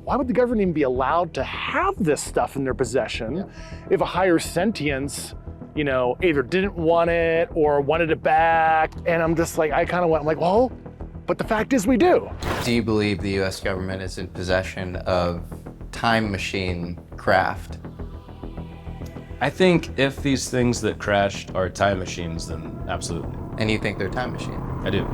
why would the government even be allowed to have this stuff in their possession if a higher sentience, you know, either didn't want it or wanted it back? And I'm just like, I'm like, well, but the fact is we do. Do you believe the US government is in possession of time machine craft? I think if these things that crashed are time machines, then absolutely. And you think they're time machines? I do.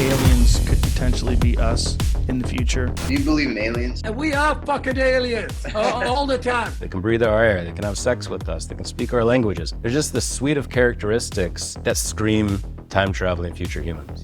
Aliens could potentially be us in the future. Do you believe in aliens? And we are fucking aliens all the time. They can breathe our air, they can have sex with us, they can speak our languages. There's just this suite of characteristics that scream time-traveling future humans.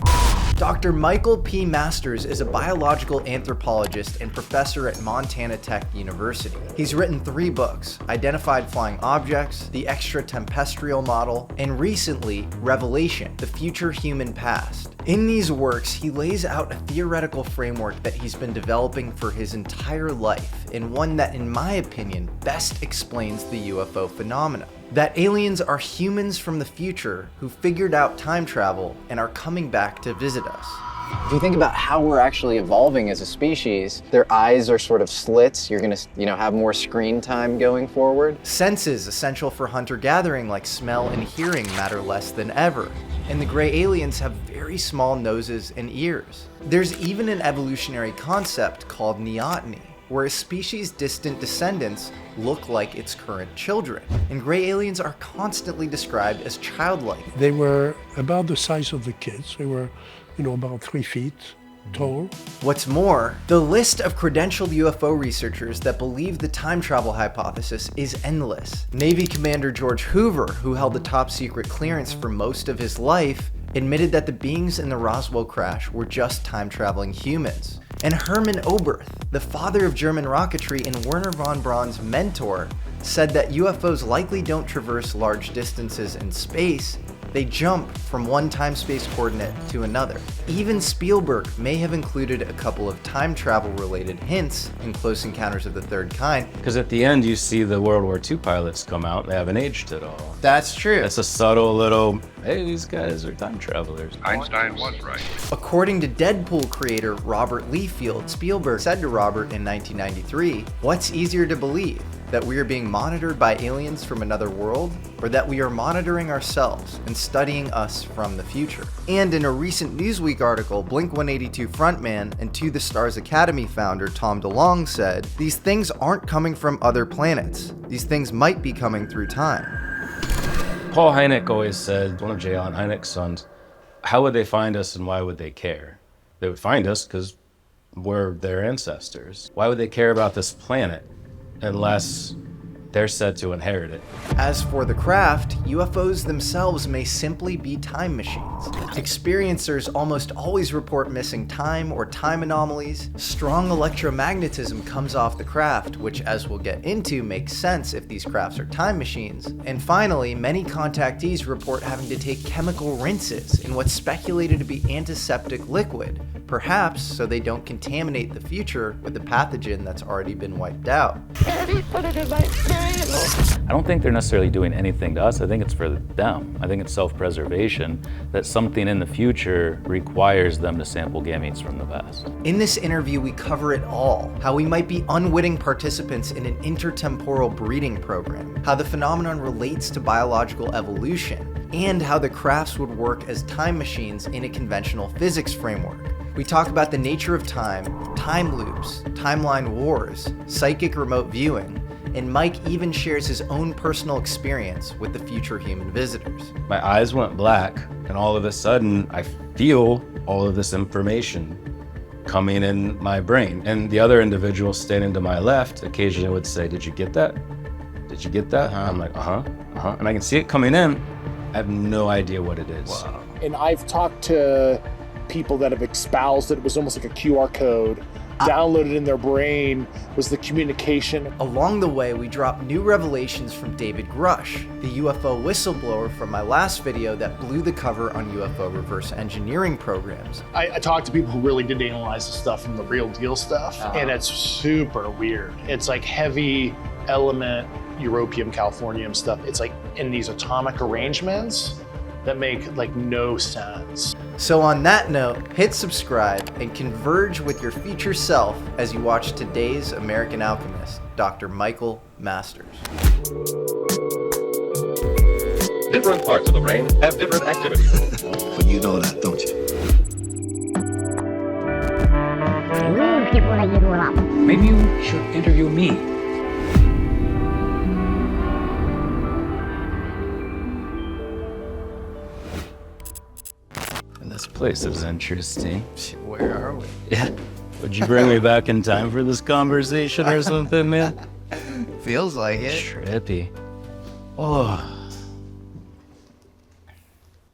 Dr. Michael P. Masters is a biological anthropologist and professor at Montana Tech University. He's written 3 books, Unidentified Flying Objects, The Extratempestrial Model, and recently, Revelation, The Future Human Past. In these works, he lays out a theoretical framework that he's been developing for his entire life, and one that, in my opinion, best explains the UFO phenomena. That aliens are humans from the future who figured out time travel and are coming back to visit us. If you think about how we're actually evolving as a species, their eyes are sort of slits. You're gonna, have more screen time going forward. Senses essential for hunter-gathering like smell and hearing matter less than ever. And the gray aliens have very small noses and ears. There's even an evolutionary concept called neoteny, where a species' distant descendants look like its current children. And gray aliens are constantly described as childlike. They were about the size of the kids. They were, about 3 feet tall. What's more, the list of credentialed UFO researchers that believe the time travel hypothesis is endless. Navy Commander George Hoover, who held the top secret clearance for most of his life, admitted that the beings in the Roswell crash were just time-traveling humans. And Hermann Oberth, the father of German rocketry and Wernher von Braun's mentor, said that UFOs likely don't traverse large distances in space, they jump from one time-space coordinate to another. Even Spielberg may have included a couple of time travel-related hints in Close Encounters of the Third Kind. Because at the end, you see the World War II pilots come out, they haven't aged at all. That's true. That's a subtle little, hey, these guys are time travelers. Einstein was right. According to Deadpool creator Robert Liefeld, Spielberg said to Robert in 1993, "What's easier to believe? That we are being monitored by aliens from another world, or that we are monitoring ourselves and studying us from the future?" And in a recent Newsweek article, Blink-182 frontman and To the Stars Academy founder Tom DeLonge said, "These things aren't coming from other planets. These things might be coming through time." Paul Hynek always said, one of J. Allen Hynek's sons, how would they find us and why would they care? They would find us because we're their ancestors. Why would they care about this planet unless they're said to inherit it? As for the craft, UFOs themselves may simply be time machines. Experiencers almost always report missing time or time anomalies. Strong electromagnetism comes off the craft, which, as we'll get into, makes sense if these crafts are time machines. And finally, many contactees report having to take chemical rinses in what's speculated to be antiseptic liquid, perhaps so they don't contaminate the future with a pathogen that's already been wiped out. I don't think they're necessarily doing anything to us. I think it's for them. I think it's self-preservation, that something in the future requires them to sample gametes from the past. In this interview, we cover it all. How we might be unwitting participants in an intertemporal breeding program, how the phenomenon relates to biological evolution, and how the crafts would work as time machines in a conventional physics framework. We talk about the nature of time loops, timeline wars, psychic remote viewing, and Mike even shares his own personal experience with the future human visitors. My eyes went black, and all of a sudden, I feel all of this information coming in my brain. And the other individual standing to my left occasionally would say, "Did you get that? Did you get that?" I'm like, and I can see it coming in. I have no idea what it is. Wow. And I've talked to people that have espoused that it was almost like a QR code downloaded in their brain was the communication. Along the way, we drop new revelations from David Grusch, the UFO whistleblower from my last video that blew the cover on UFO reverse engineering programs. I talked to people who really did analyze the stuff from the real deal stuff, and it's super weird. It's like heavy element, europium, californium stuff. It's like in these atomic arrangements that make like no sense. So on that note, hit subscribe and converge with your future self as you watch today's American Alchemist, Dr. Michael Masters. Different parts of the brain have different activities. But you know that, don't you? Maybe you should interview me. This place is interesting. Where are we? Yeah. Would you bring me back in time for this conversation or something, man? Feels like it. Trippy. Oh.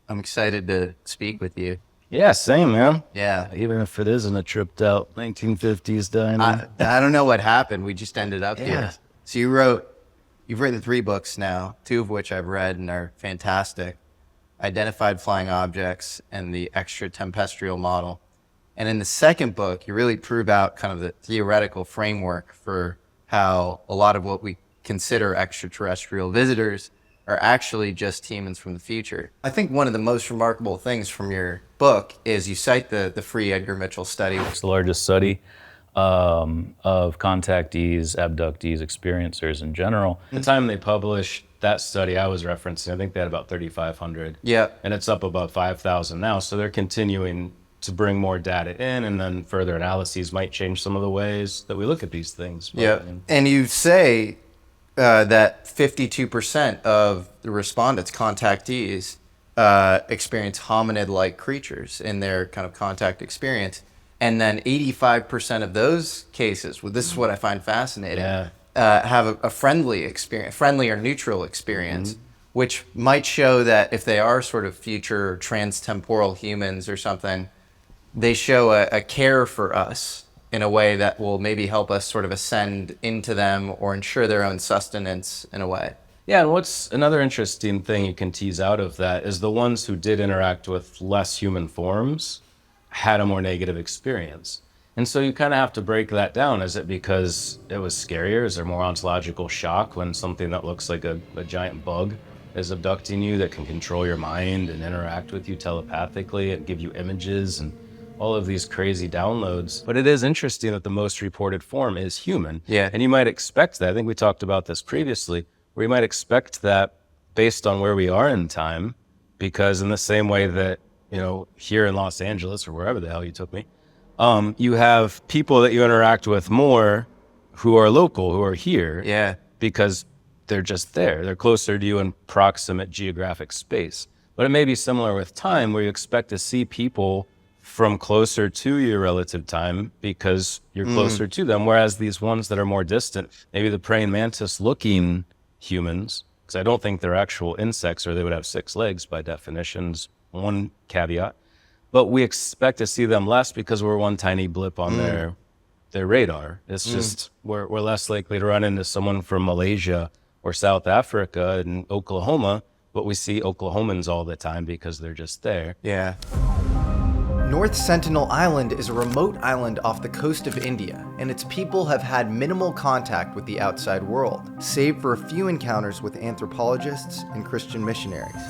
I'm excited to speak with you. Yeah, same, man. Yeah. Even if it isn't a tripped out 1950s diner. I don't know what happened. We just ended up Yeah. here. So you've written 3 books now, 2 of which I've read and are fantastic. Identified Flying Objects and the Extratempestrial Model. And in the second book, you really prove out kind of the theoretical framework for how a lot of what we consider extraterrestrial visitors are actually just humans from the future. I think one of the most remarkable things from your book is you cite the free Edgar Mitchell study. It's the largest study of contactees, abductees, experiencers in general. The time they published that study I was referencing, I think they had about 3,500. Yeah. And it's up about 5,000 now. So they're continuing to bring more data in, and then further analyses might change some of the ways that we look at these things. Yeah. And you say that 52% of the respondents, contactees, experience hominid-like creatures in their kind of contact experience. And then 85% of those cases, well, this is what I find fascinating, have a friendly experience, friendly or neutral experience, which might show that if they are sort of future transtemporal humans or something, they show a care for us in a way that will maybe help us sort of ascend into them or ensure their own sustenance in a way. Yeah, and what's another interesting thing you can tease out of that is the ones who did interact with less human forms had a more negative experience. And so you kind of have to break that down. Is it because it was scarier? Is there more ontological shock when something that looks like a giant bug is abducting you that can control your mind and interact with you telepathically and give you images and all of these crazy downloads? But it is interesting that the most reported form is human. Yeah. And you might expect that. I think we talked about this previously, where you might expect that based on where we are in time, because in the same way that, you know, here in Los Angeles or wherever the hell you took me, you have people that you interact with more who are local, who are here. Yeah. Because they're just there. They're closer to you in proximate geographic space. But it may be similar with time, where you expect to see people from closer to your relative time because you're closer to them. Whereas these ones that are more distant, maybe the praying mantis looking humans, because I don't think they're actual insects or they would have 6 legs by definitions, one caveat. But we expect to see them less because we're one tiny blip on their radar. It's just, we're less likely to run into someone from Malaysia or South Africa and Oklahoma, but we see Oklahomans all the time because they're just there. Yeah. North Sentinel Island is a remote island off the coast of India, and its people have had minimal contact with the outside world, save for a few encounters with anthropologists and Christian missionaries.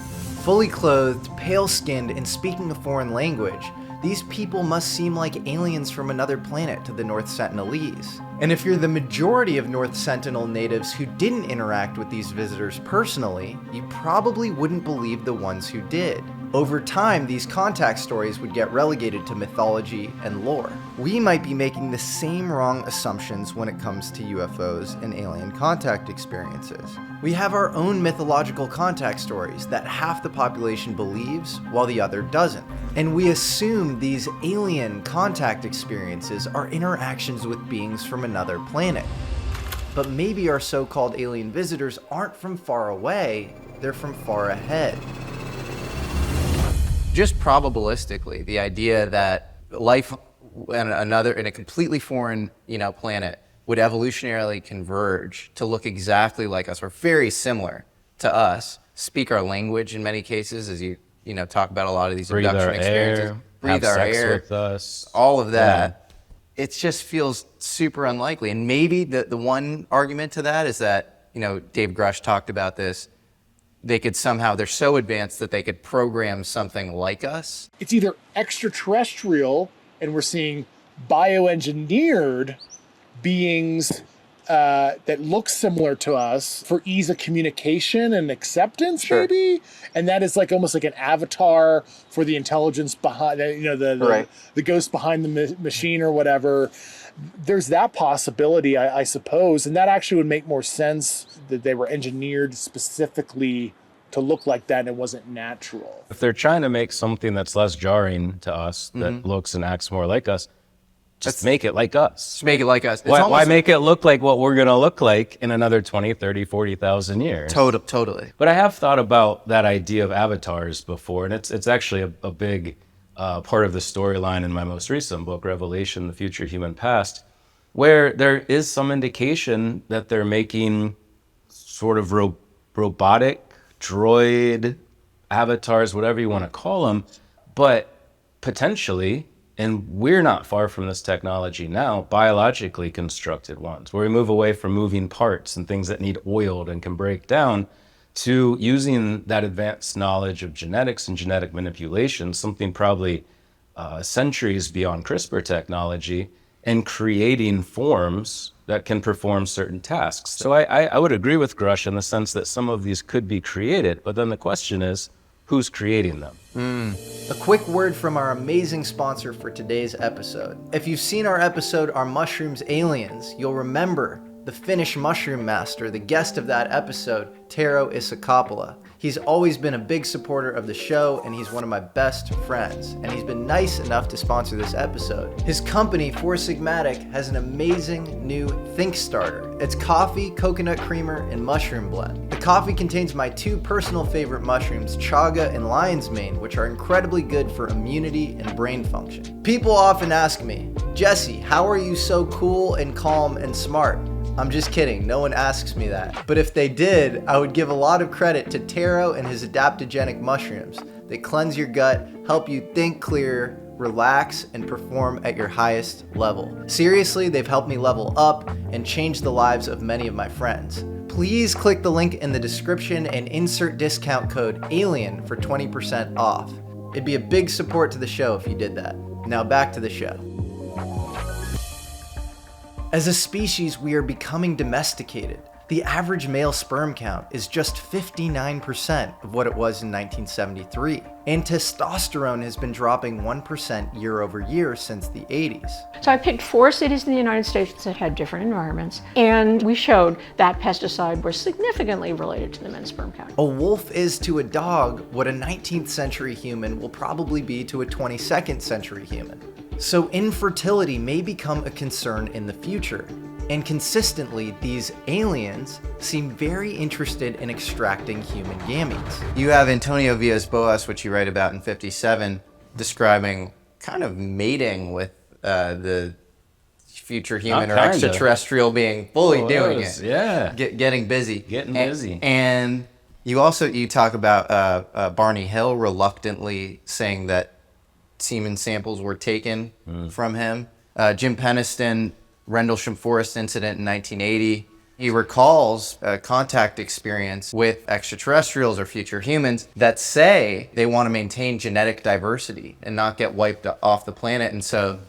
Fully clothed, pale-skinned, and speaking a foreign language, these people must seem like aliens from another planet to the North Sentinelese. And if you're the majority of North Sentinel natives who didn't interact with these visitors personally, you probably wouldn't believe the ones who did. Over time, these contact stories would get relegated to mythology and lore. We might be making the same wrong assumptions when it comes to UFOs and alien contact experiences. We have our own mythological contact stories that half the population believes while the other doesn't. And we assume these alien contact experiences are interactions with beings from another planet. But maybe our so-called alien visitors aren't from far away, they're from far ahead. Just probabilistically, the idea that life in a completely foreign, planet would evolutionarily converge to look exactly like us or very similar to us, speak our language in many cases, as you talk about a lot of these Breathe abduction our experiences. air, Breathe have our sex air, with us. all of that. Yeah. It just feels super unlikely. And maybe the one argument to that is that, Dave Grusch talked about this, they could somehow, they're so advanced that they could program something like us? It's either extraterrestrial and we're seeing bioengineered beings that look similar to us for ease of communication and acceptance, maybe. And that is like almost like an avatar for the intelligence behind, the ghost behind the machine or whatever. There's that possibility, I suppose, and that actually would make more sense that they were engineered specifically to look like that and it wasn't natural. If they're trying to make something that's less jarring to us, that looks and acts more like us, just make it like us. Just make it like us. Why make it look like what we're going to look like in another 20, 30, 40,000 years? Totally. But I have thought about that idea of avatars before, and it's actually a big part of the storyline in my most recent book, Revelation, The Future Human Past, where there is some indication that they're making sort of robotic, droid avatars, whatever you want to call them, but potentially, and we're not far from this technology now, biologically constructed ones, where we move away from moving parts and things that need oiled and can break down to using that advanced knowledge of genetics and genetic manipulation, something probably centuries beyond CRISPR technology, and creating forms that can perform certain tasks. So I would agree with Grusch in the sense that some of these could be created, but then the question is, who's creating them? A quick word from our amazing sponsor for today's episode. If you've seen our episode, Are Mushrooms Aliens?, you'll remember the Finnish mushroom master, the guest of that episode, Tero Isakopoulos. He's always been a big supporter of the show, and he's one of my best friends, and he's been nice enough to sponsor this episode. His company, Four Sigmatic, has an amazing new Think Starter. It's coffee, coconut creamer, and mushroom blend. The coffee contains my two personal favorite mushrooms, chaga and lion's mane, which are incredibly good for immunity and brain function. People often ask me, Jesse, how are you so cool and calm and smart? I'm just kidding, no one asks me that. But if they did, I would give a lot of credit to Tero and his adaptogenic mushrooms. They cleanse your gut, help you think clear, relax, and perform at your highest level. Seriously, they've helped me level up and change the lives of many of my friends. Please click the link in the description and insert discount code ALIEN for 20% off. It'd be a big support to the show if you did that. Now back to the show. As a species, we are becoming domesticated. The average male sperm count is just 59% of what it was in 1973. And testosterone has been dropping 1% year over year since the 80s. So I picked 4 cities in the United States that had different environments, and we showed that pesticide was significantly related to the men's sperm count. A wolf is to a dog what a 19th century human will probably be to a 22nd century human. So infertility may become a concern in the future. And consistently, these aliens seem very interested in extracting human gametes. You have Antonio Villas-Boas, which you write about in 57, describing kind of mating with the future human or extraterrestrial being fully doing it. Yeah. Getting busy. Getting busy. And you talk about Barney Hill reluctantly saying that semen samples were taken from him. Jim Penniston, Rendlesham Forest incident in 1980. He recalls a contact experience with extraterrestrials or future humans that say they want to maintain genetic diversity and not get wiped off the planet. And so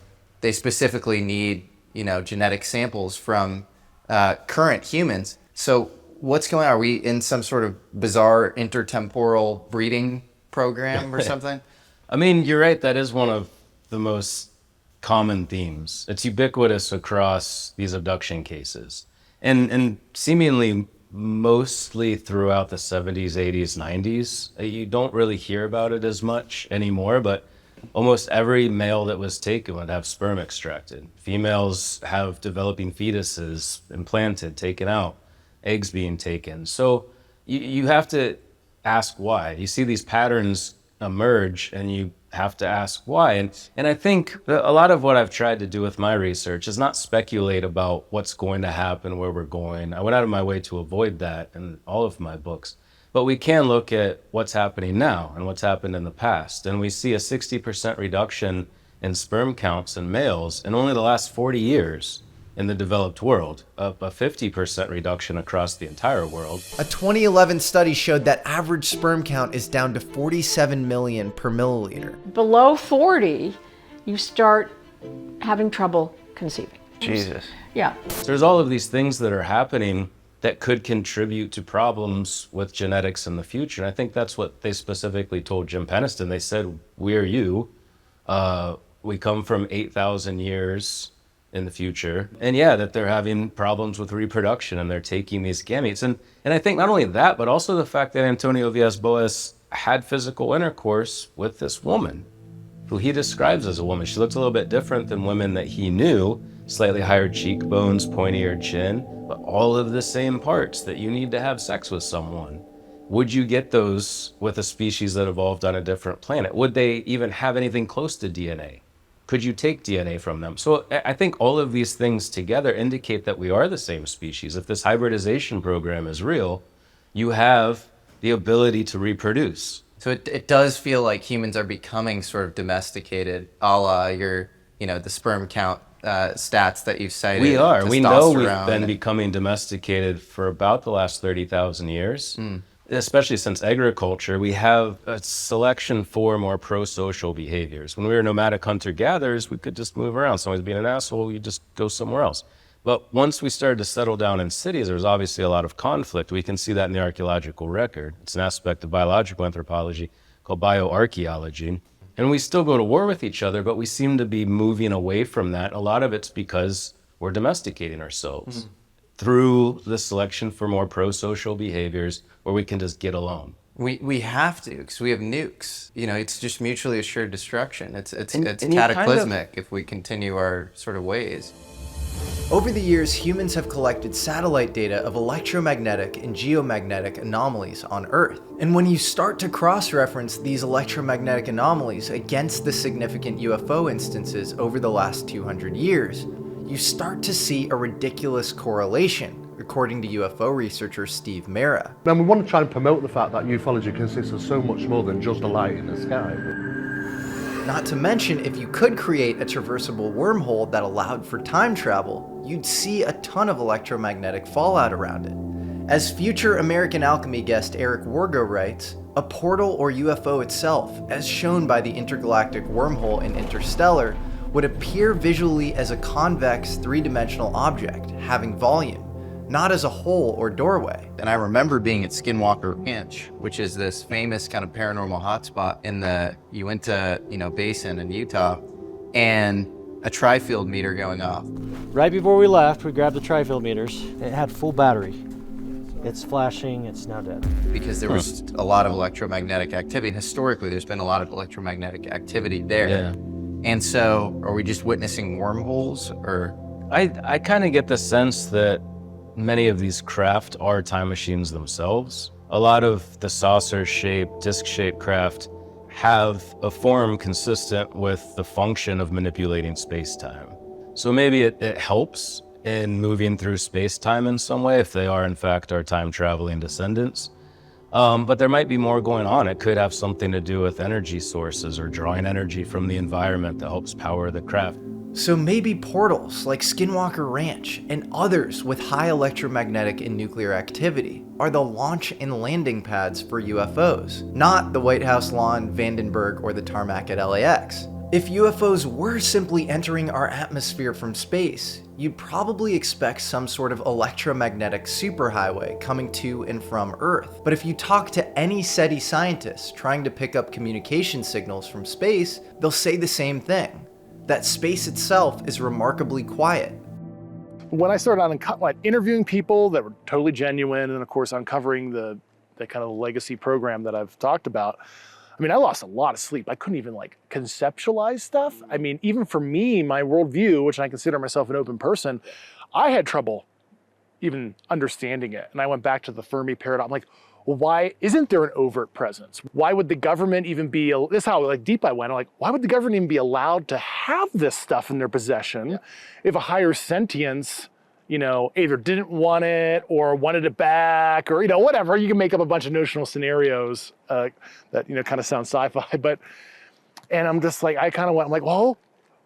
they specifically need, genetic samples from current humans. So what's going on? Are we in some sort of bizarre intertemporal breeding program or something? I mean, you're right. That is one of the most common themes. It's ubiquitous across these abduction cases. And seemingly mostly throughout the 70s, 80s, 90s, you don't really hear about it as much anymore, but almost every male that was taken would have sperm extracted. Females have developing fetuses implanted, taken out, eggs being taken. So you have to ask why. You see these patterns emerge and you have to ask why. And I think a lot of what I've tried to do with my research is not speculate about what's going to happen, where we're going. I went out of my way to avoid that in all of my books. But we can look at what's happening now and what's happened in the past. And we see a 60% reduction in sperm counts in males in only the last 40 years in the developed world, a 50% reduction across the entire world. A 2011 study showed that average sperm count is down to 47 million per milliliter. Below 40, you start having trouble conceiving. Jesus. Yeah. There's all of these things that are happening that could contribute to problems with genetics in the future. And I think that's what they specifically told Jim Penniston. They said, we're you. We come from 8,000 years in the future. And yeah, that they're having problems with reproduction and they're taking these gametes. And I think not only that, but also the fact that Antonio Villas-Boas had physical intercourse with this woman, who he describes as a woman. She looks a little bit different than women that he knew, slightly higher cheekbones, pointier chin, but all of the same parts that you need to have sex with someone. Would you get those with a species that evolved on a different planet? Would they even have anything close to DNA? Could you take DNA from them? So I think all of these things together indicate that we are the same species. If this hybridization program is real, you have the ability to reproduce. So it does feel like humans are becoming sort of domesticated, a la your, the sperm count stats that you've cited. We are. We know we've testosterone. been becoming domesticated for about the last 30,000 years. Especially since agriculture, we have a selection for more pro-social behaviors. When we were nomadic hunter-gatherers, we could just move around. Someone's being an asshole, you just go somewhere else. But once we started to settle down in cities, there was obviously a lot of conflict. We can see that in the archaeological record. It's an aspect of biological anthropology called bioarchaeology. And we still go to war with each other, but we seem to be moving away from that. A lot of it's because we're domesticating ourselves through the selection for more pro-social behaviors where we can just get along. We have to, because we have nukes. It's just mutually assured destruction. It's And cataclysmic if we continue our sort of ways. Over the years, humans have collected satellite data of electromagnetic and geomagnetic anomalies on Earth. And when you start to cross-reference these electromagnetic anomalies against the significant UFO instances over the last 200 years, you start to see a ridiculous correlation, according to UFO researcher Steve Mera. And we want to try and promote the fact that ufology consists of so much more than just a light in the sky. Not to mention, if you could create a traversable wormhole that allowed for time travel, you'd see a ton of electromagnetic fallout around it. As future American Alchemy guest Eric Wargo writes, a portal or UFO itself, as shown by the intergalactic wormhole in Interstellar, would appear visually as a convex three-dimensional object having volume, not as a hole or doorway. And I remember being at Skinwalker Ranch, which is this famous kind of paranormal hotspot in the Uinta, basin in Utah, and a tri-field meter going off. Right before we left, we grabbed the tri-field meters. It had full battery. It's flashing, it's now dead. Because there was a lot of electromagnetic activity. And historically, there's been a lot of electromagnetic activity there. Yeah. And so, are we just witnessing wormholes, or? I kind of get the sense that many of these craft are time machines themselves. A lot of the saucer-shaped, disc-shaped craft have a form consistent with the function of manipulating space-time. So maybe it helps in moving through space-time in some way if they are in fact our time-traveling descendants. But there might be more going on. It could have something to do with energy sources or drawing energy from the environment that helps power the craft. So maybe portals like Skinwalker Ranch and others with high electromagnetic and nuclear activity are the launch and landing pads for UFOs, not the White House lawn, Vandenberg, or the tarmac at LAX. If UFOs were simply entering our atmosphere from space, you'd probably expect some sort of electromagnetic superhighway coming to and from Earth. But if you talk to any SETI scientist trying to pick up communication signals from space, they'll say the same thing, that space itself is remarkably quiet. When I started on interviewing people that were totally genuine, and of course uncovering the kind of legacy program that I've talked about, I lost a lot of sleep. I couldn't even conceptualize stuff. Even for me, my worldview, which I consider myself an open person, I had trouble even understanding it. And I went back to the Fermi paradox. I'm like, well, why isn't there an overt presence? Why would the government even be, this is how deep I went. I'm like, why would the government even be allowed to have this stuff in their possession if a higher sentience, either didn't want it or wanted it back or, whatever. You can make up a bunch of notional scenarios that, kind of sound sci-fi. And I'm just I kind of went, I'm like, well,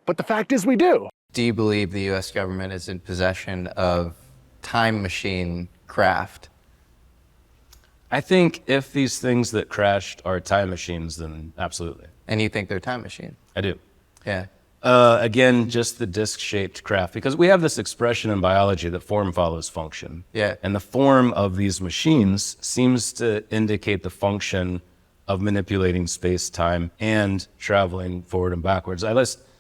but the fact is we do. Do you believe the U.S. government is in possession of time machine craft? I think if these things that crashed are time machines, then absolutely. And you think they're time machines? I do. Yeah. Again, just the disc-shaped craft, because we have this expression in biology that form follows function. Yeah. And the form of these machines seems to indicate the function of manipulating space-time and traveling forward and backwards.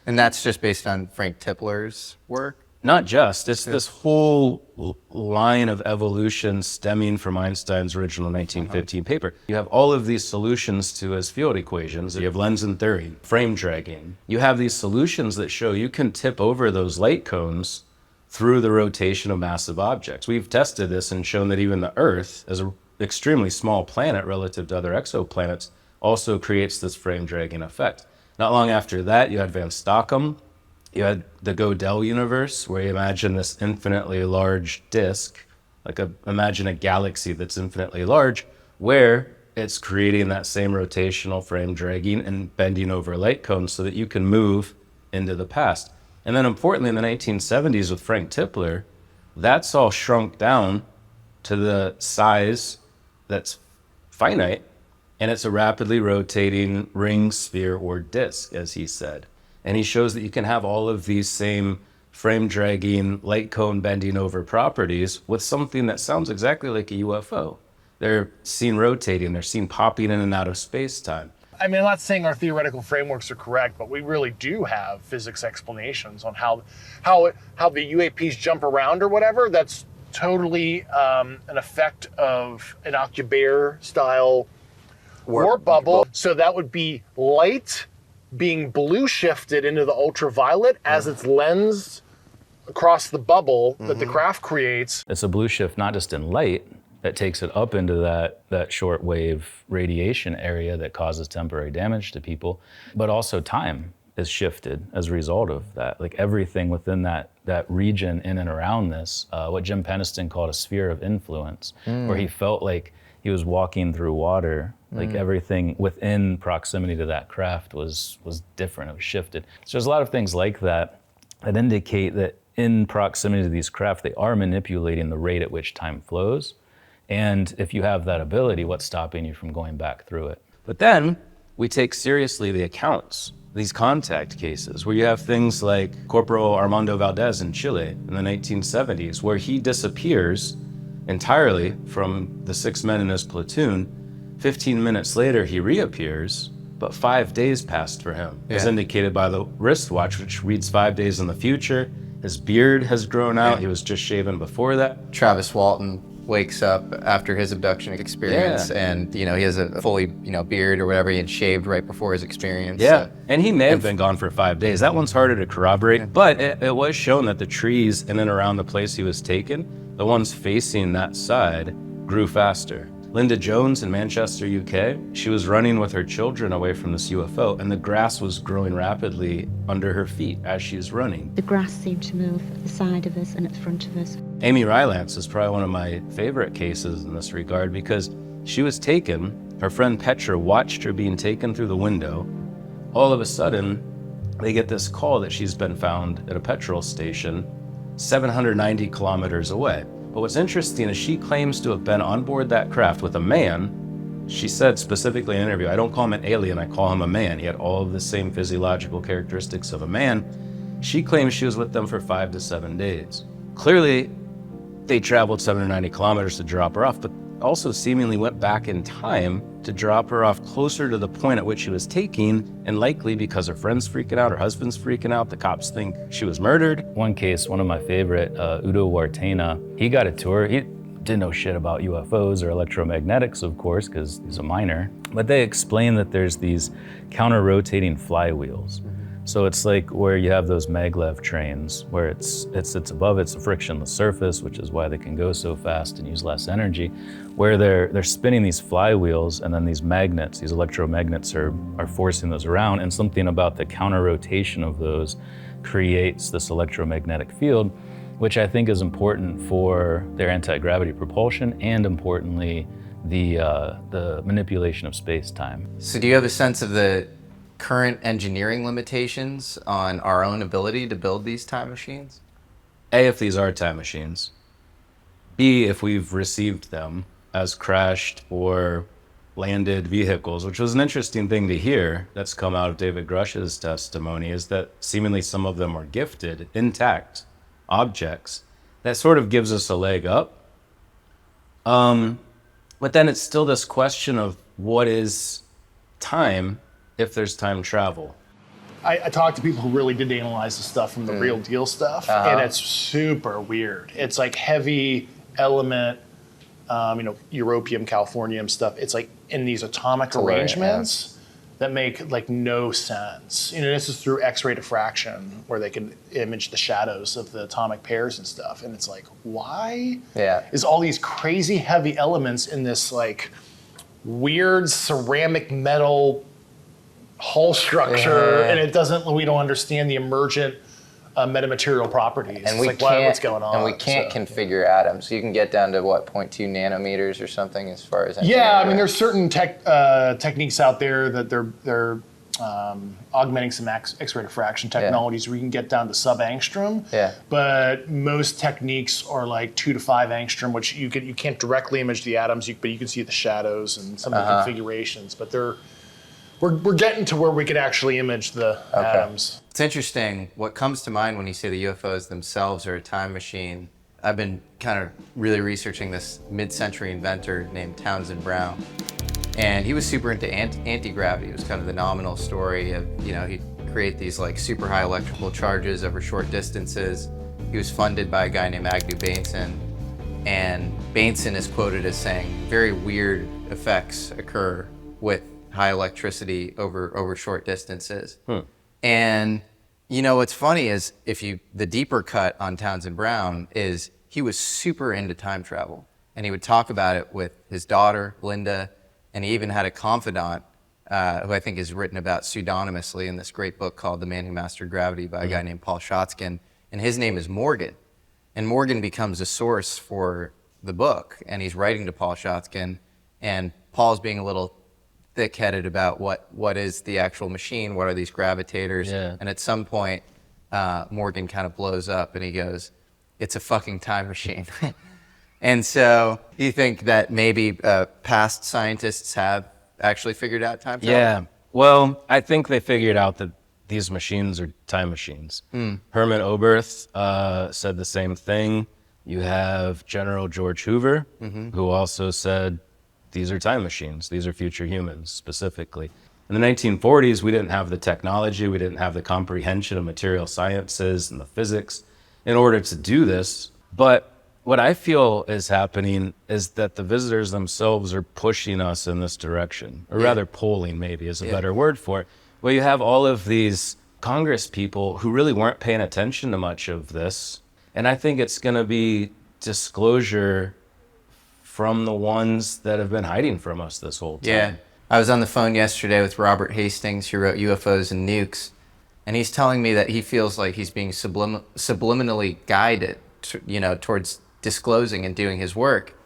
And that's just based on Frank Tipler's work? Not just. It's this whole line of evolution stemming from Einstein's original 1915 paper. You have all of these solutions to his field equations. You have lens and theory, frame dragging. You have these solutions that show you can tip over those light cones through the rotation of massive objects. We've tested this and shown that even the Earth, as an extremely small planet relative to other exoplanets, also creates this frame dragging effect. Not long after that, you had Van Stockham. You had the Gödel universe, where you imagine this infinitely large disk, imagine a galaxy that's infinitely large, where it's creating that same rotational frame dragging and bending over light cones so that you can move into the past. And then importantly, in the 1970s with Frank Tipler, that's all shrunk down to the size that's finite, and it's a rapidly rotating ring, sphere, or disk, as he said. And he shows that you can have all of these same frame dragging, light cone bending over properties with something that sounds exactly like a UFO. They're seen rotating, they're seen popping in and out of space-time. I mean, I'm not saying our theoretical frameworks are correct, but we really do have physics explanations on how the UAPs jump around or whatever. That's totally an effect of an Alcubierre style warp bubble. So that would be light being blue shifted into the ultraviolet as its lens across the bubble that the craft creates. It's a blue shift not just in light that takes it up into that short wave radiation area that causes temporary damage to people, but also time is shifted as a result of that. Like everything within that region in and around this, what Jim Peniston called a sphere of influence, where he felt like he was walking through water. Like everything within proximity to that craft was different, it was shifted. So there's a lot of things like that that indicate that in proximity to these craft, they are manipulating the rate at which time flows. And if you have that ability, what's stopping you from going back through it? But then we take seriously the accounts, these contact cases, where you have things like Corporal Armando Valdez in Chile in the 1970s, where he disappears entirely from the 6 men in his platoon. 15 minutes later, he reappears, but 5 days passed for him, as indicated by the wristwatch, which reads 5 days in the future. His beard has grown out. He was just shaven before that. Travis Walton wakes up after his abduction experience, and he has a fully beard or whatever. He had shaved right before his experience. And he may have been gone for 5 days. That one's harder to corroborate, but it was shown that the trees in and around the place he was taken, the ones facing that side, grew faster. Linda Jones in Manchester, UK, she was running with her children away from this UFO, and the grass was growing rapidly under her feet as she was running. The grass seemed to move at the side of us and at the front of us. Amy Rylance is probably one of my favorite cases in this regard, because she was taken, her friend Petra watched her being taken through the window. All of a sudden, they get this call that she's been found at a petrol station 790 kilometers away. But what's interesting is she claims to have been on board that craft with a man. She said specifically in an interview, I don't call him an alien, I call him a man. He had all of the same physiological characteristics of a man. She claims she was with them for 5 to 7 days. Clearly, they traveled 790 kilometers to drop her off, but also seemingly went back in time to drop her off closer to the point at which she was taken, and likely because her friend's freaking out, her husband's freaking out, the cops think she was murdered. One case, one of my favorite, Udo Wartena, he got a tour. He didn't know shit about UFOs or electromagnetics, of course, because he's a miner, but they explain that there's these counter-rotating flywheels. So it's like where you have those maglev trains where it's above its frictionless surface, which is why they can go so fast and use less energy, where they're spinning these flywheels, and then these magnets, these electromagnets are forcing those around, and something about the counter rotation of those creates this electromagnetic field, which I think is important for their anti-gravity propulsion, and importantly, the manipulation of space-time. So do you have a sense of the current engineering limitations on our own ability to build these time machines? A, if these are time machines. B, if we've received them as crashed or landed vehicles, which was an interesting thing to hear that's come out of David Grusch's testimony, is that seemingly some of them are gifted, intact objects. That sort of gives us a leg up. But then it's still this question of what is time if there's time travel? I talked to people who really did analyze the stuff from the real deal stuff, and it's super weird. It's like heavy element, europium, californium stuff. It's like in these atomic arrangements that make like no sense. This is through X-ray diffraction, where they can image the shadows of the atomic pairs and stuff. And it's like, why is all these crazy heavy elements in this like weird ceramic metal hull structure, and we don't understand the emergent metamaterial properties. And it's what's going on? And we can't configure atoms. You can get down to 0.2 nanometers or something as far as there's certain techniques out there that they're augmenting some X-ray diffraction technologies where you can get down to sub-angstrom. But most techniques are like 2 to 5 angstrom, which you can't directly image the atoms, but you can see the shadows and some of the configurations. But we're getting to where we can actually image the atoms. It's interesting. What comes to mind when you say the UFOs themselves are a time machine, I've been kind of really researching this mid-century inventor named Townsend Brown. And he was super into anti-gravity. It was kind of the nominal story of, he'd create these like super high electrical charges over short distances. He was funded by a guy named Agnew Bainson. And Bainson is quoted as saying very weird effects occur with high electricity over short distances. And what's funny is the deeper cut on Townsend Brown is he was super into time travel, and he would talk about it with his daughter Linda, and he even had a confidant who I think is written about pseudonymously in this great book called The Man Who Mastered Gravity by a guy named Paul Schotzkin, and his name is Morgan, and Morgan becomes a source for the book, and he's writing to Paul Schotzkin, and Paul's being a little thick-headed about what is the actual machine, what are these gravitators, and at some point Morgan kind of blows up and he goes, "It's a fucking time machine." And so you think that maybe past scientists have actually figured out time travel? Yeah, well, I think they figured out that these machines are time machines. Herman Oberth said the same thing. You have General George Hoover, who also said, these are time machines. These are future humans, specifically. In the 1940s, we didn't have the technology, we didn't have the comprehension of material sciences and the physics in order to do this. But what I feel is happening is that the visitors themselves are pushing us in this direction, or rather pulling maybe is a better word for it. Well, you have all of these Congress people who really weren't paying attention to much of this. And I think it's going to be disclosure from the ones that have been hiding from us this whole time. Yeah. I was on the phone yesterday with Robert Hastings, who wrote UFOs and Nukes, and he's telling me that he feels like he's being subliminally guided towards disclosing and doing his work.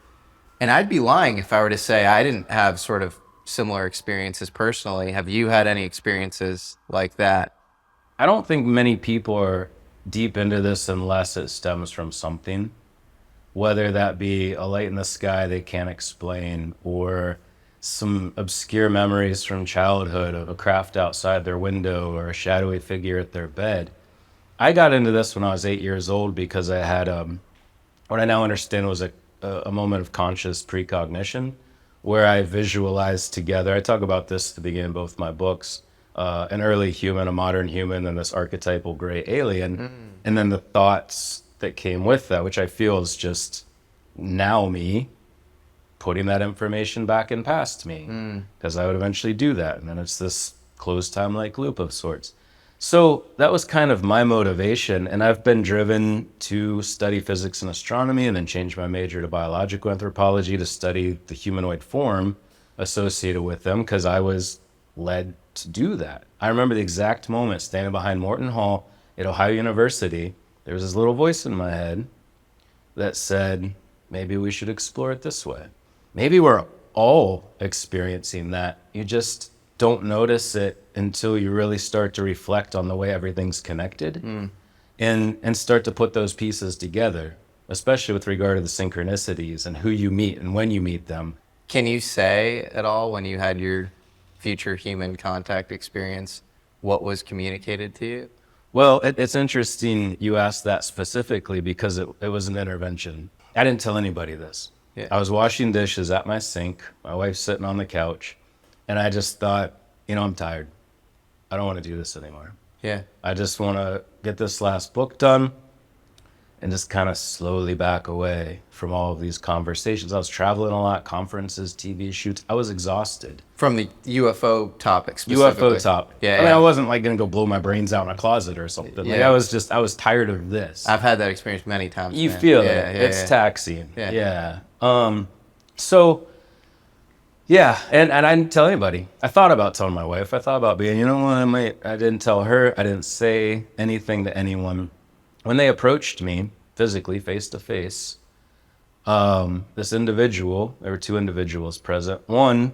And I'd be lying if I were to say I didn't have sort of similar experiences personally. Have you had any experiences like that? I don't think many people are deep into this unless it stems from something. Whether that be a light in the sky they can't explain, or some obscure memories from childhood of a craft outside their window or a shadowy figure at their bed. I got into this when I was 8 years old because I had what I now understand was a moment of conscious precognition where I visualized together, I talk about this at the beginning of both my books, an early human, a modern human, and this archetypal gray alien, and then the thoughts that came with that, which I feel is just now me putting that information back in past me, because I would eventually do that. And then it's this closed time-like loop of sorts. So that was kind of my motivation. And I've been driven to study physics and astronomy and then change my major to biological anthropology to study the humanoid form associated with them, because I was led to do that. I remember the exact moment standing behind Morton Hall at Ohio University. There was this little voice in my head that said, maybe we should explore it this way. Maybe we're all experiencing that. You just don't notice it until you really start to reflect on the way everything's connected and start to put those pieces together, especially with regard to the synchronicities and who you meet and when you meet them. Can you say at all when you had your future human contact experience what was communicated to you? Well, it's interesting you asked that specifically because it was an intervention. I didn't tell anybody this. Yeah. I was washing dishes at my sink. My wife's sitting on the couch. And I just thought, I'm tired. I don't want to do this anymore. Yeah. I just want to get this last book done and just kind of slowly back away from all of these conversations. I was traveling a lot, conferences, TV shoots. I was exhausted. From the UFO topic specifically. UFO top. Yeah. I mean, I wasn't like going to go blow my brains out in a closet or something. Yeah. Like I was tired of this. I've had that experience many times. You man. feel Yeah, it. yeah, It's yeah. taxing. Yeah. So, yeah, and I didn't tell anybody. I thought about telling my wife. I thought about being, you know what, I didn't tell her. I didn't say anything to anyone. When they approached me physically, face to face, this individual, there were two individuals present. One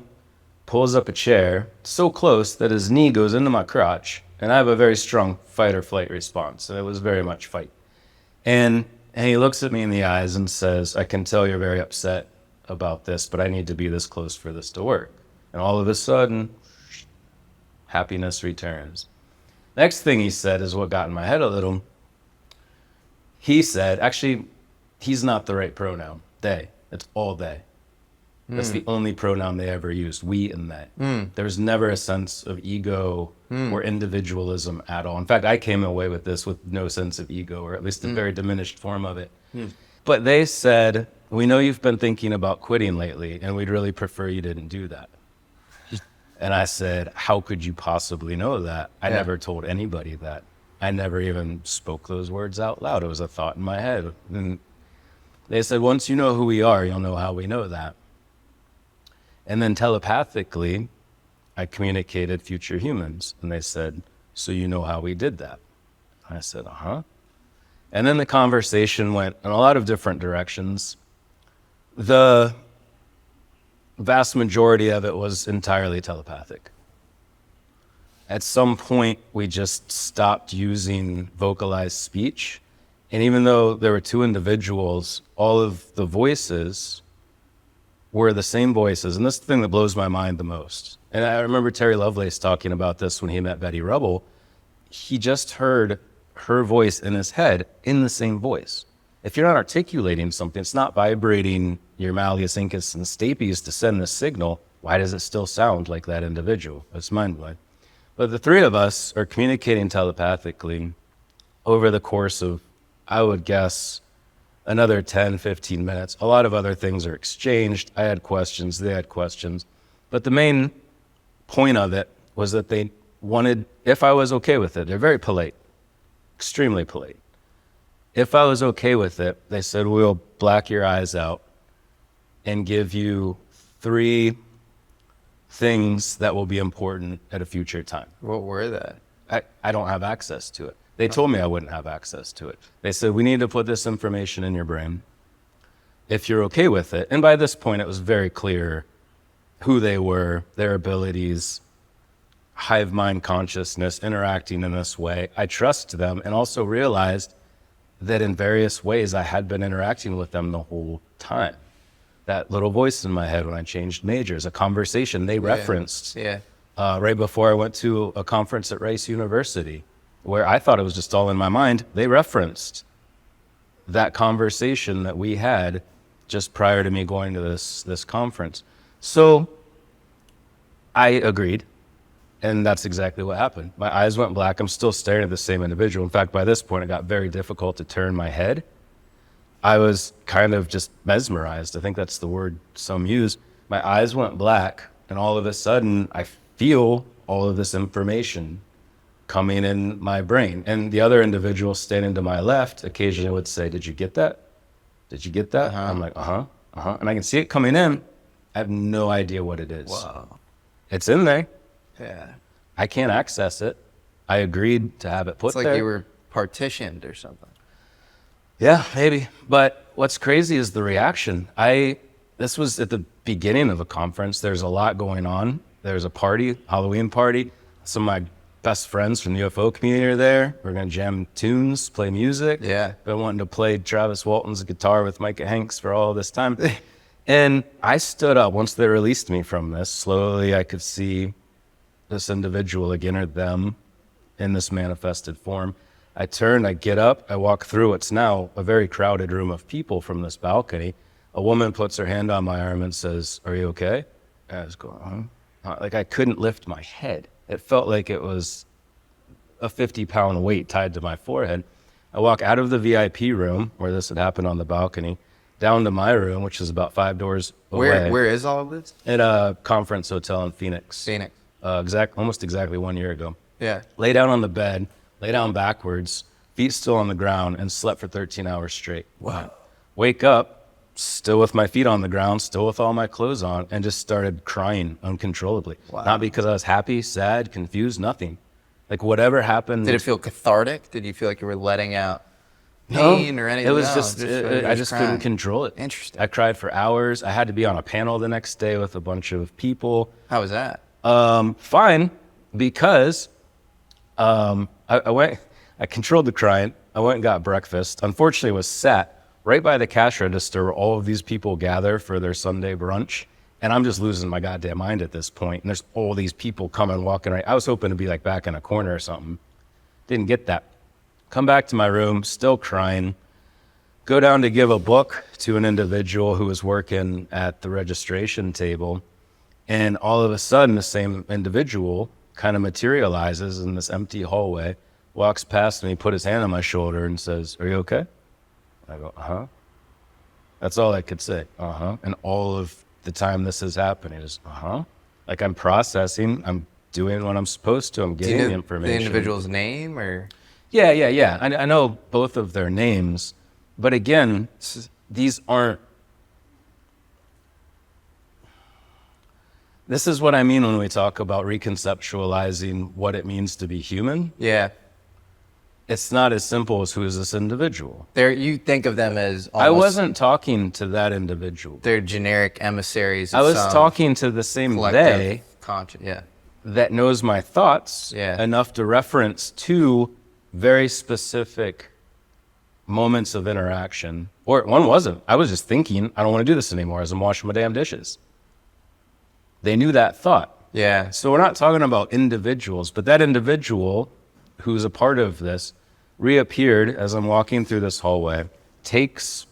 pulls up a chair so close that his knee goes into my crotch, and I have a very strong fight or flight response, and it was very much fight. And he looks at me in the eyes and says, I can tell you're very upset about this, but I need to be this close for this to work. And all of a sudden, happiness returns. Next thing he said is what got in my head a little. He said, actually, he's not the right pronoun, they. It's all they. That's the only pronoun they ever used, we and they. There's never a sense of ego or individualism at all. In fact, I came away with this with no sense of ego, or at least a very diminished form of it. But they said, we know you've been thinking about quitting lately, and we'd really prefer you didn't do that. And I said, how could you possibly know that? I never told anybody that. I never even spoke those words out loud. It was a thought in my head. And they said, once you know who we are, you'll know how we know that. And then telepathically, I communicated future humans. And they said, so you know how we did that? I said, uh-huh. And then the conversation went in a lot of different directions. The vast majority of it was entirely telepathic. At some point, we just stopped using vocalized speech. And even though there were two individuals, all of the voices were the same voices. And this is the thing that blows my mind the most. And I remember Terry Lovelace talking about this when he met Betty Rubble. He just heard her voice in his head in the same voice. If you're not articulating something, it's not vibrating your malleus, incus, and stapes to send the signal, why does it still sound like that individual? It's mind-blowing. But the three of us are communicating telepathically over the course of, I would guess, another 10, 15 minutes. A lot of other things are exchanged. I had questions, they had questions. But the main point of it was that they wanted, if I was okay with it, they're very polite, extremely polite. If I was okay with it, they said, we'll black your eyes out and give you 3 things that will be important at a future time. What were they? I don't have access to it. They told me I wouldn't have access to it. They said, we need to put this information in your brain if you're okay with it. And by this point, it was very clear who they were, their abilities, hive mind consciousness, interacting in this way. I trust them and also realized that in various ways I had been interacting with them the whole time. That little voice in my head when I changed majors, a conversation they referenced right before I went to a conference at Rice University, where I thought it was just all in my mind. They referenced that conversation that we had just prior to me going to this conference. So I agreed, and that's exactly what happened. My eyes went black. I'm still staring at the same individual. In fact, by this point, it got very difficult to turn my head. I was kind of just mesmerized. I think that's the word some use. My eyes went black, and all of a sudden, I feel all of this information coming in my brain. And the other individual standing to my left occasionally would say, did you get that? Did you get that? I'm like, and I can see it coming in. I have no idea what it is. Wow. It's in there. Yeah. I can't access it. I agreed to have it put there. It's like you were partitioned or something. Yeah, maybe. But what's crazy is the reaction. This was at the beginning of a conference. There's a lot going on. There's a party, Halloween party. Some of my best friends from the UFO community are there. We're gonna jam tunes, play music. Yeah. Been wanting to play Travis Walton's guitar with Micah Hanks for all this time. And I stood up once they released me from this. Slowly I could see this individual again, or them, in this manifested form. I turn, I get up, I walk through what's now a very crowded room of people from this balcony. A woman puts her hand on my arm and says, "Are you okay?" And I was going, like I couldn't lift my head. It felt like it was a 50-pound weight tied to my forehead. I walk out of the VIP room where this had happened on the balcony, down to my room, which is about 5 doors away. Where is all of this? At a conference hotel in Phoenix. Phoenix. Almost exactly 1 year ago. Yeah. Lay down on the bed, lay down backwards, feet still on the ground, and slept for 13 hours straight. Wow. Wake up, still with my feet on the ground, still with all my clothes on, and just started crying uncontrollably. Wow. Not because I was happy, sad, confused, nothing. Like whatever happened. Did it feel cathartic? Did you feel like you were letting out pain or anything? It was No, just, I just crying. couldn't control it. Interesting. I cried for hours. I had to be on a panel the next day with a bunch of people. How was that? Fine, because I controlled the crying. I went and got breakfast. Unfortunately, was sat right by the cash register where all of these people gather for their Sunday brunch. And I'm just losing my goddamn mind at this point. And there's all these people coming, walking right. I was hoping to be like back in a corner or something. Didn't get that. Come back to my room, still crying. Go down to give a book to an individual who was working at the registration table. And all of a sudden, the same individual kind of materializes in this empty hallway, walks past me, put his hand on my shoulder and says, "Are you okay?" I go, "Uh-huh." That's all I could say, "Uh-huh." And all of the time this is happening is, "Uh-huh." Like I'm processing, I'm doing what I'm supposed to, I'm getting the information. The individual's name or? Yeah. I know both of their names, but again, these aren't. This is what I mean when we talk about reconceptualizing what it means to be human. Yeah. It's not as simple as who is this individual. You think of them as almost, I wasn't talking to that individual. They're generic emissaries. I was talking to the same they that knows my thoughts enough to reference two very specific moments of interaction. Or one wasn't. I was just thinking, I don't want to do this anymore as I'm washing my damn dishes. They knew that thought. Yeah. So we're not talking about individuals, but that individual who's a part of this reappeared as I'm walking through this hallway, takes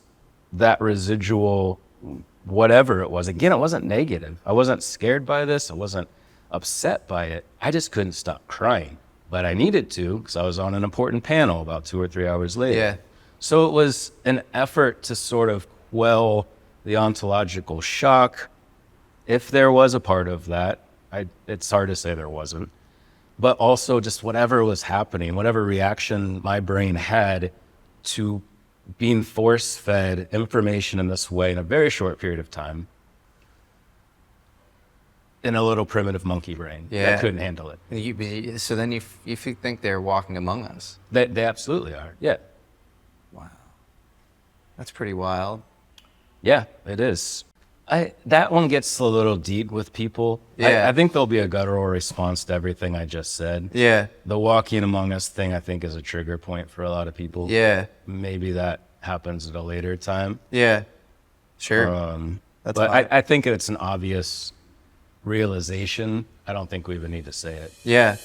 that residual, whatever it was. Again, it wasn't negative. I wasn't scared by this. I wasn't upset by it. I just couldn't stop crying. But I needed to because I was on an important panel about 2 or 3 hours later. Yeah. So it was an effort to sort of quell the ontological shock. If there was a part of that, it's hard to say there wasn't, but also just whatever was happening, whatever reaction my brain had to being force-fed information in this way in a very short period of time in a little primitive monkey brain that couldn't handle it. So then you think they're walking among us? They absolutely are, yeah. Wow. That's pretty wild. Yeah, it is. That one gets a little deep with people. Yeah. I think there'll be a guttural response to everything I just said. Yeah. The walking among us thing, I think, is a trigger point for a lot of people. Yeah. Maybe that happens at a later time. Yeah. Sure. But I think it's an obvious realization. I don't think we even need to say it. Yeah.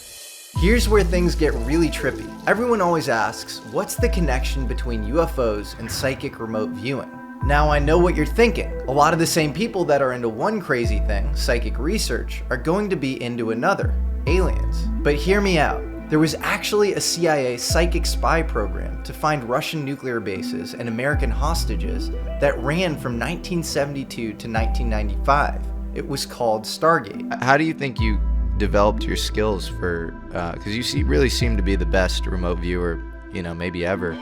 Here's where things get really trippy. Everyone always asks, what's the connection between UFOs and psychic remote viewing? Now I know what you're thinking. A lot of the same people that are into one crazy thing, psychic research, are going to be into another, aliens. But hear me out. There was actually a CIA psychic spy program to find Russian nuclear bases and American hostages that ran from 1972 to 1995. It was called Stargate. How do you think you developed your skills for, because you really seem to be the best remote viewer, maybe ever.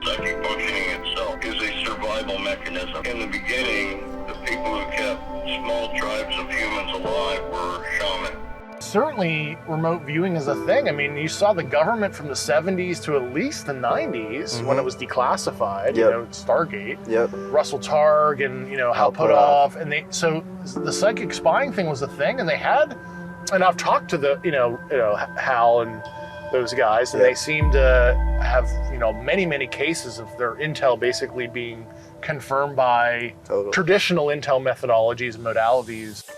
Psychic functioning itself is a survival mechanism. In the beginning, the people who kept small tribes of humans alive were shaman. Certainly, remote viewing is a thing. I mean, you saw the government from the 70s to at least the 90s when it was declassified, Stargate. Yep. Russell Targ and, Hal Puthoff. And so the psychic spying thing was a thing, and they had And I've talked to the, Hal and those guys, and they seem to have, many cases of their intel basically being confirmed by traditional intel methodologies and modalities.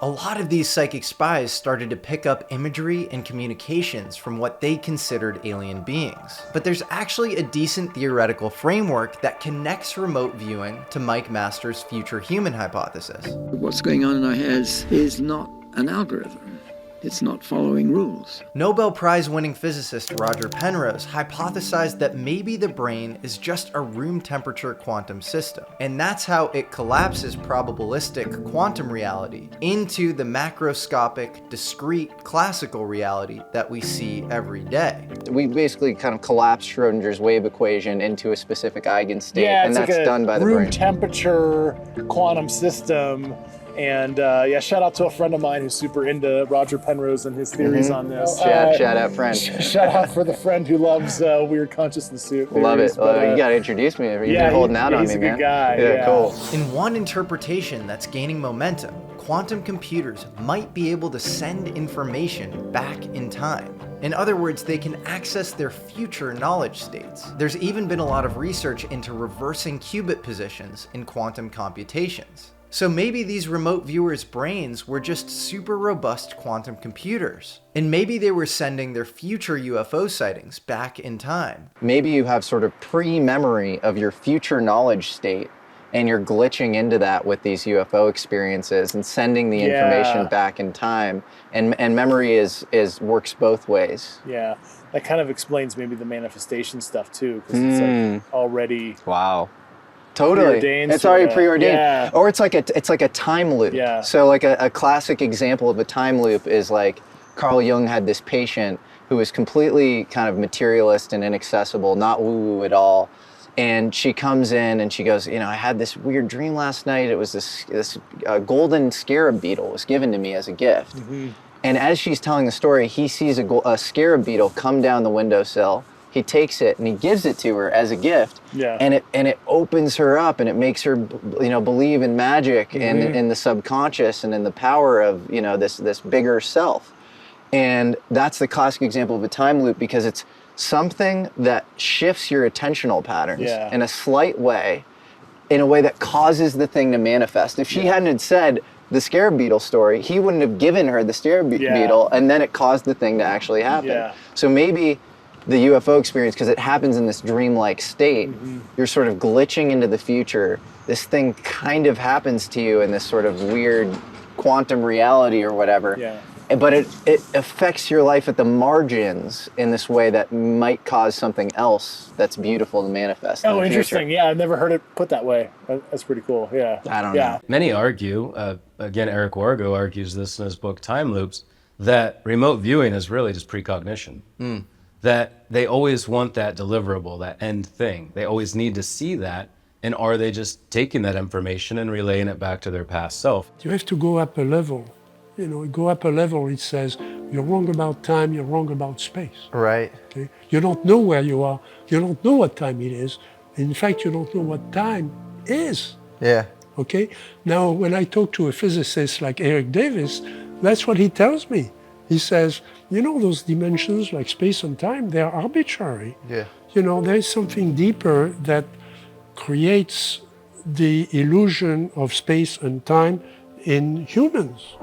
A lot of these psychic spies started to pick up imagery and communications from what they considered alien beings. But there's actually a decent theoretical framework that connects remote viewing to Mike Masters' future human hypothesis. What's going on in our heads is not an algorithm. It's not following rules. Nobel Prize-winning physicist Roger Penrose hypothesized that maybe the brain is just a room temperature quantum system, and that's how it collapses probabilistic quantum reality into the macroscopic, discrete classical reality that we see every day. We basically kind of collapse Schrodinger's wave equation into a specific eigenstate, and that's like done by the room brain. temperature quantum system. And shout out to a friend of mine who's super into Roger Penrose and his theories on this. Shout out friend. Shout out for the friend who loves weird consciousness theories. Love it. You gotta introduce me. You've been holding out on me, man. He's a good guy. Yeah, cool. In one interpretation that's gaining momentum, quantum computers might be able to send information back in time. In other words, they can access their future knowledge states. There's even been a lot of research into reversing qubit positions in quantum computations. So maybe these remote viewers' brains were just super robust quantum computers. And maybe they were sending their future UFO sightings back in time. Maybe you have sort of pre-memory of your future knowledge state, and you're glitching into that with these UFO experiences and sending the information back in time. And memory works both ways. Yeah, that kind of explains maybe the manifestation stuff too, because it's like already... Wow. Totally, it's already preordained. Yeah. Or it's like a time loop. Yeah. So like a classic example of a time loop is like Carl Jung had this patient who was completely kind of materialist and inaccessible, not woo-woo at all. And she comes in and she goes, I had this weird dream last night. It was this golden scarab beetle was given to me as a gift. Mm-hmm. And as she's telling the story, he sees a scarab beetle come down the windowsill. He takes it and he gives it to her as a gift, and it opens her up and it makes her, believe in magic and in the subconscious and in the power of, this bigger self. And that's the classic example of a time loop, because it's something that shifts your attentional patterns in a slight way, in a way that causes the thing to manifest. If she hadn't had said the scarab beetle story, he wouldn't have given her the scarab beetle, and then it caused the thing to actually happen. Yeah. So maybe the UFO experience, because it happens in this dreamlike state, you're sort of glitching into the future. This thing kind of happens to you in this sort of weird quantum reality or whatever. Yeah. But it affects your life at the margins in this way that might cause something else that's beautiful to manifest. Oh, interesting. Yeah, I've never heard it put that way. That's pretty cool. Yeah. I don't know. Many argue, again, Eric Wargo argues this in his book Time Loops, that remote viewing is really just precognition. That they always want that deliverable, that end thing. They always need to see that. And are they just taking that information and relaying it back to their past self? You have to go up a level. Go up a level, it says, you're wrong about time, you're wrong about space. Right. Okay? You don't know where you are. You don't know what time it is. In fact, you don't know what time is. Yeah. Okay? Now, when I talk to a physicist like Eric Davis, that's what he tells me. He says, those dimensions like space and time, they're arbitrary. Yeah. There's something deeper that creates the illusion of space and time in humans.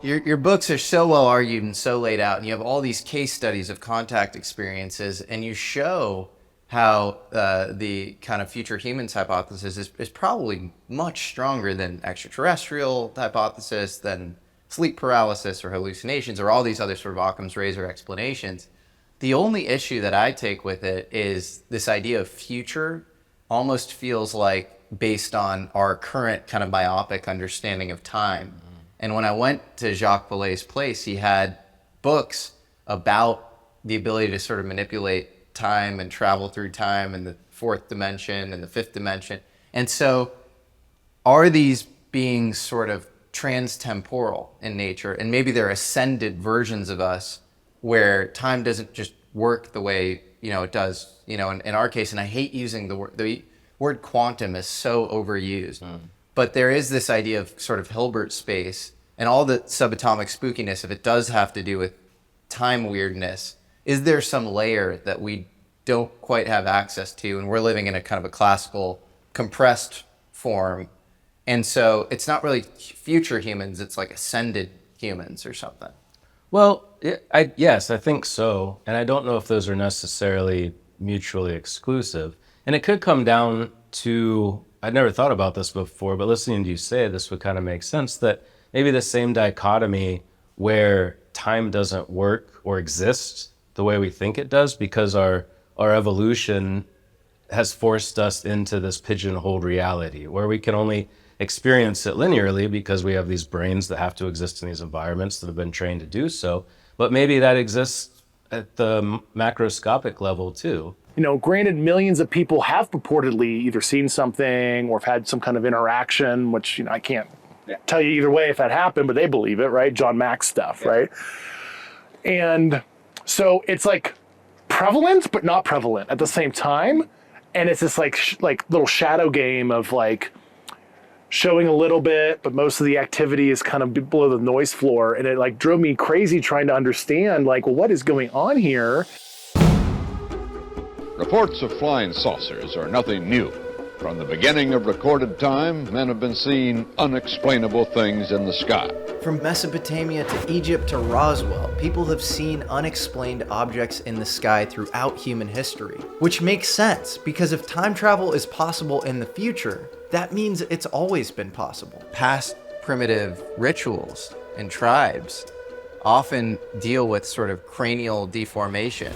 Your books are so well argued and so laid out, and you have all these case studies of contact experiences, and you show how the kind of future humans hypothesis is probably much stronger than extraterrestrial hypothesis, than sleep paralysis or hallucinations or all these other sort of Occam's razor explanations. The only issue that I take with it is this idea of future almost feels like based on our current kind of myopic understanding of time. And when I went to Jacques Vallée's place, he had books about the ability to sort of manipulate time and travel through time and the fourth dimension and the fifth dimension. And so are these beings sort of transtemporal in nature? And maybe they're ascended versions of us where time doesn't just work the way, it does, in our case. And I hate using the word quantum is so overused. But there is this idea of sort of Hilbert space and all the subatomic spookiness, if it does have to do with time weirdness, is there some layer that we don't quite have access to, and we're living in a kind of a classical compressed form, and so it's not really future humans, it's like ascended humans or something? Well, yes, I think so. And I don't know if those are necessarily mutually exclusive. And it could come down to, I'd never thought about this before, but listening to you say this would kind of make sense, that maybe the same dichotomy where time doesn't work or exist the way we think it does because our evolution has forced us into this pigeonholed reality where we can only experience it linearly because we have these brains that have to exist in these environments that have been trained to do so. But maybe that exists at the macroscopic level too. You know, granted, millions of people have purportedly either seen something or have had some kind of interaction, which, you know, I can't tell you either way if that happened, but they believe it, right? John Mack's stuff, right? And so it's like prevalent, but not prevalent at the same time. And it's this like little shadow game of like showing a little bit, but most of the activity is kind of below the noise floor. And it like drove me crazy trying to understand like, well, what is going on here? Reports of flying saucers are nothing new. From the beginning of recorded time, men have been seeing unexplainable things in the sky. From Mesopotamia to Egypt to Roswell, people have seen unexplained objects in the sky throughout human history. Which makes sense, because if time travel is possible in the future, that means it's always been possible. Past primitive rituals and tribes often deal with sort of cranial deformation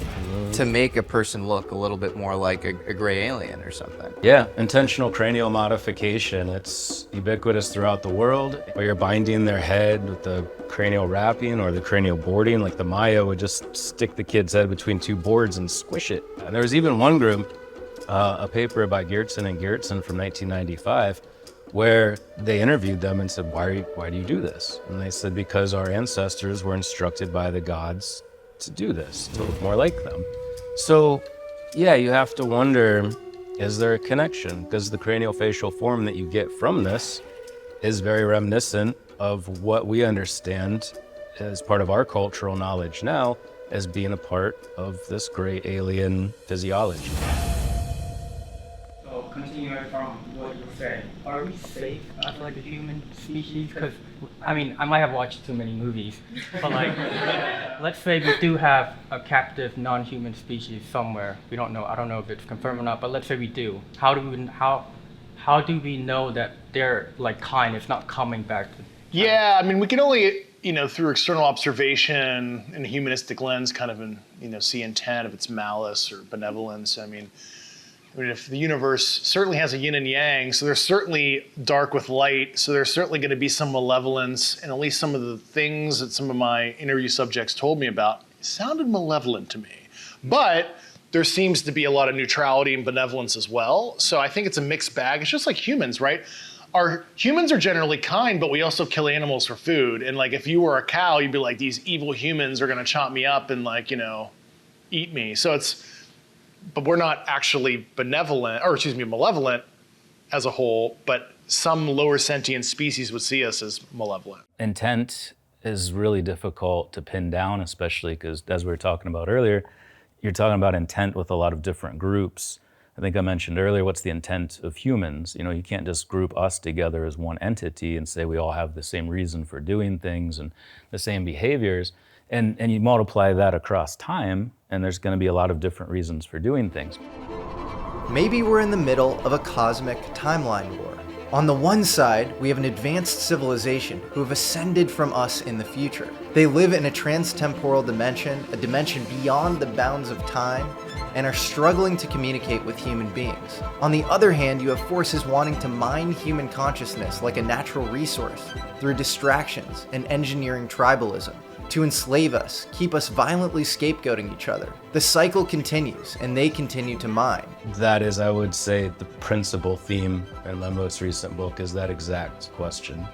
to make a person look a little bit more like a gray alien or something. Yeah, intentional cranial modification. It's ubiquitous throughout the world, where you're binding their head with the cranial wrapping or the cranial boarding. Like the Maya would just stick the kid's head between two boards and squish it. And there was even one group, a paper by Geertsen and Geertsen from 1995, where they interviewed them and said, why do you do this? And they said, because our ancestors were instructed by the gods to do this, to look more like them. So yeah, you have to wonder, is there a connection? Because the craniofacial form that you get from this is very reminiscent of what we understand as part of our cultural knowledge now as being a part of this gray alien physiology. Continuing from what you were saying, are we safe as like a human species? Because, I mean, I might have watched too many movies, but like, let's say we do have a captive non-human species somewhere. We don't know. I don't know if it's confirmed or not, but let's say we do. How do we know that their like kind is not coming back to? Yeah, I mean, we can only, you know, through external observation and a humanistic lens, kind of, see intent, if it's malice or benevolence. I mean, if the universe certainly has a yin and yang, so there's certainly dark with light, so there's certainly going to be some malevolence, and at least some of the things that some of my interview subjects told me about sounded malevolent to me. But there seems to be a lot of neutrality and benevolence as well, so I think it's a mixed bag. It's just like humans, right? Humans are generally kind, but we also kill animals for food, and like if you were a cow, you'd be like, these evil humans are going to chop me up and like, eat me. So but we're not actually malevolent as a whole, but some lower sentient species would see us as malevolent. Intent is really difficult to pin down, especially because, as we were talking about earlier, you're talking about intent with a lot of different groups. I think I mentioned earlier, what's the intent of humans? You can't just group us together as one entity and say we all have the same reason for doing things and the same behaviors. And you multiply that across time, and there's going to be a lot of different reasons for doing things. Maybe we're in the middle of a cosmic timeline war. On the one side, we have an advanced civilization who have ascended from us in the future. They live in a transtemporal dimension, a dimension beyond the bounds of time, and are struggling to communicate with human beings. On the other hand, you have forces wanting to mine human consciousness like a natural resource through distractions and engineering tribalism, to enslave us, keep us violently scapegoating each other. The cycle continues, and they continue to mine. That is, I would say, the principal theme in my most recent book is that exact question.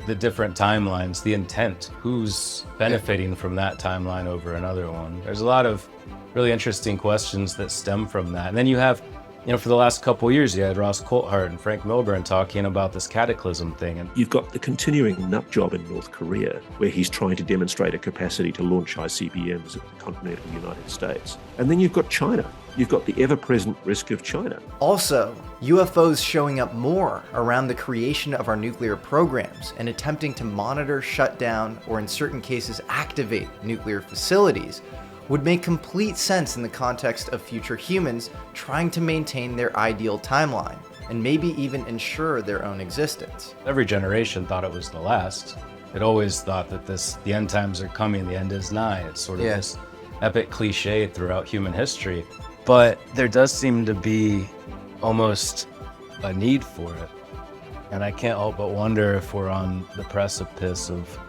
The different timelines, the intent, who's benefiting from that timeline over another one. There's a lot of really interesting questions that stem from that. And then you have You know, for the last couple of years, you had Ross Coulthart and Frank Milburn talking about this cataclysm thing. And you've got the continuing nut job in North Korea, where he's trying to demonstrate a capacity to launch ICBMs at the continental United States. And then you've got China. You've got the ever-present risk of China. Also, UFOs showing up more around the creation of our nuclear programs and attempting to monitor, shut down, or in certain cases activate nuclear facilities would make complete sense in the context of future humans trying to maintain their ideal timeline and maybe even ensure their own existence. Every generation thought it was the last. It always thought that the end times are coming, the end is nigh. It's sort of this epic cliche throughout human history. But there does seem to be almost a need for it. And I can't help but wonder if we're on the precipice of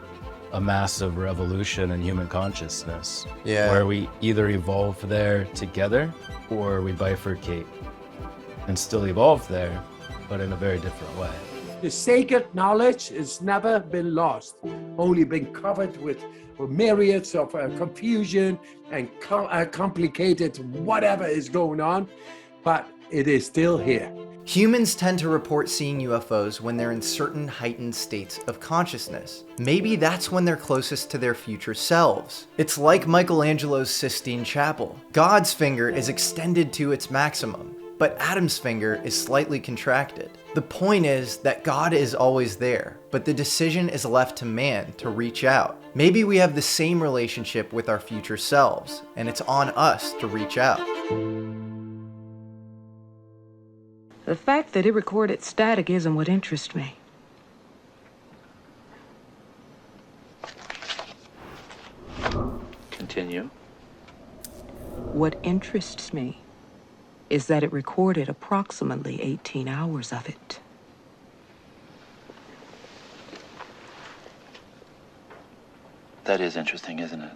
a massive revolution in human consciousness, where we either evolve there together or we bifurcate and still evolve there, but in a very different way. The sacred knowledge has never been lost, only been covered with myriads of confusion and complicated whatever is going on, but it is still here. Humans tend to report seeing UFOs when they're in certain heightened states of consciousness. Maybe that's when they're closest to their future selves. It's like Michelangelo's Sistine Chapel. God's finger is extended to its maximum, but Adam's finger is slightly contracted. The point is that God is always there, but the decision is left to man to reach out. Maybe we have the same relationship with our future selves, and it's on us to reach out. The fact that it recorded static isn't what interests me. Continue. What interests me is that it recorded approximately 18 hours of it. That is interesting, isn't it?